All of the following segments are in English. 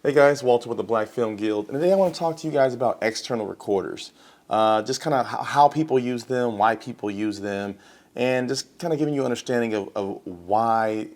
Hey guys, Walter with the Black Film Guild, and today I want to talk to you guys about external recorders. Just kind of how people use them, why people use them, and just kind of giving you an understanding of why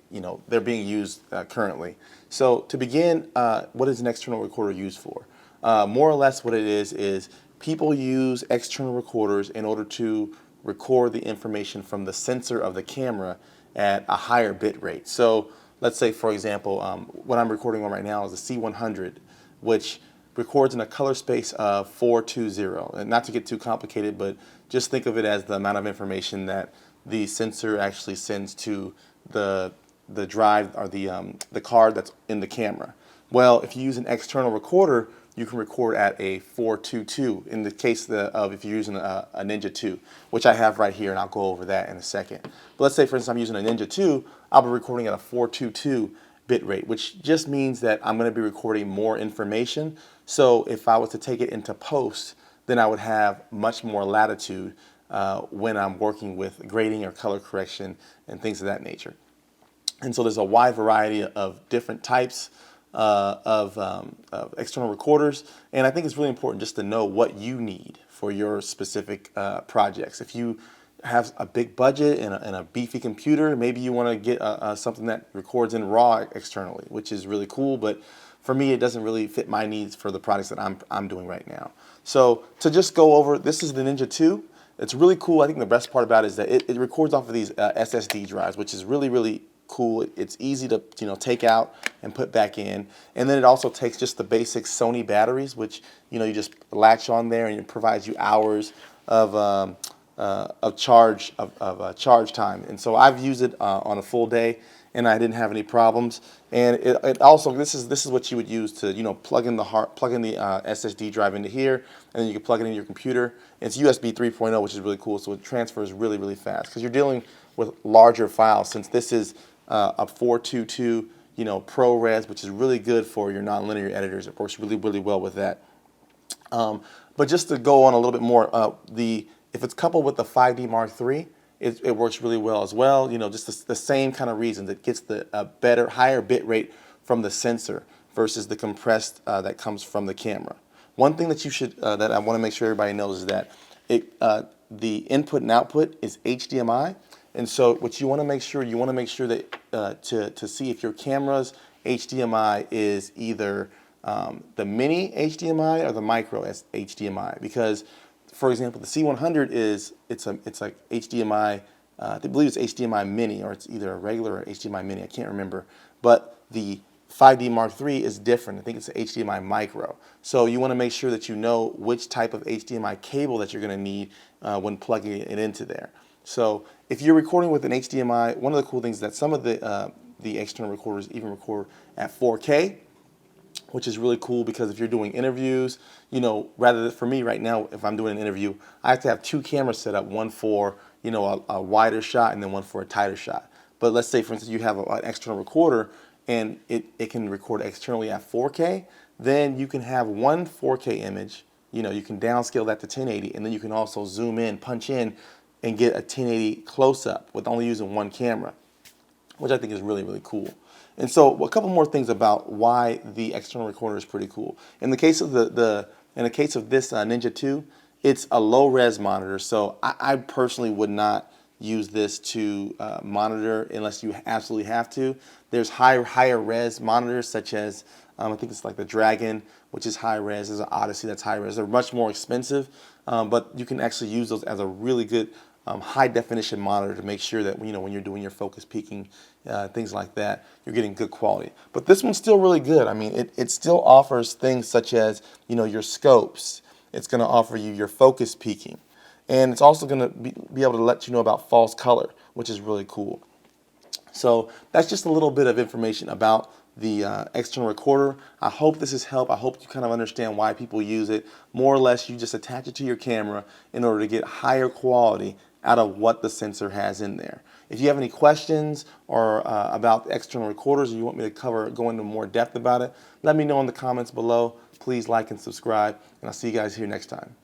they're being used currently. So to begin, what is an external recorder used for? More or less what it is people use external recorders in order to record the information from the sensor of the camera at a higher bit rate. So let's say, for example, what I'm recording on right now is a C100, which records in a color space of 420. And not to get too complicated, but just think of it as the amount of information that the sensor actually sends to the drive or the card that's in the camera. Well, if you use an external recorder, you can record at a 422 in the case of if you're using a Ninja 2, which I have right here, and I'll go over that in a second. But let's say, for instance, I'm using a Ninja 2, I'll be recording at a 422 bit rate, which just means that I'm going to be recording more information. So if I was to take it into post, then I would have much more latitude when I'm working with grading or color correction and things of that nature. And so there's a wide variety of different types of external recorders, and I think it's really important just to know what you need for your specific projects. If you have a big budget and a beefy computer, maybe you want to get something that records in RAW externally, which is really cool, but for me it doesn't really fit my needs for the projects that I'm doing right now. So to just go over, this is the Ninja 2. It's really cool. I think the best part about it is that it records off of these SSD drives, which is really cool. It's easy to take out and put back in, and then it also takes just the basic Sony batteries, which you just latch on there, and it provides you hours of charge time. And so I've used it on a full day, and I didn't have any problems. And it also this is what you would use to plug in the SSD drive into here, and then you can plug it into your computer. It's USB 3.0, which is really cool, so it transfers really fast because you're dealing with larger files. Since this is a 422 ProRes, which is really good for your nonlinear editors. It works really well with that. But just to go on a little bit more, if it's coupled with the 5D Mark III, it works really well as well. Just the same kind of reasons. It gets the higher bit rate from the sensor versus the compressed that comes from the camera. One thing that that I want to make sure everybody knows is that the input and output is HDMI. And so what you want to make sure that to see if your camera's HDMI is either the mini HDMI or the micro HDMI, because for example the C100 it's like HDMI, I believe it's HDMI mini, or it's either a regular or HDMI mini, I can't remember, but the 5D Mark III is different. I think it's an HDMI micro. So you want to make sure that you know which type of HDMI cable that you're going to need when plugging it into there. So if you're recording with an HDMI, one of the cool things is that some of the external recorders even record at 4K, which is really cool because if you're doing interviews, rather than for me right now, if I'm doing an interview, I have to have two cameras set up, one for a wider shot and then one for a tighter shot. But let's say, for instance, you have an external recorder and it can record externally at 4K, then you can have one 4K image, you can downscale that to 1080, and then you can also zoom in, punch in, and get a 1080 close-up with only using one camera, which I think is really cool. And so a couple more things about why the external recorder is pretty cool. In the case of this Ninja 2, it's a low-res monitor, so I personally would not use this to monitor unless you absolutely have to. There's higher res monitors such as I think it's like the Dragon, which is high res. There's an Odyssey that's high res. They're much more expensive, but you can actually use those as a really good high definition monitor to make sure that when you're doing your focus peaking, things like that, you're getting good quality. But this one's still really good. I mean, it still offers things such as your scopes. It's going to offer you your focus peaking, and it's also going to be able to let you know about false color, which is really cool. So that's just a little bit of information about the external recorder. I hope this has helped. I hope you kind of understand why people use it. More or less, you just attach it to your camera in order to get higher quality out of what the sensor has in there. If you have any questions or about external recorders, or you want me to go into more depth about it, let me know in the comments below. Please like and subscribe, and I'll see you guys here next time.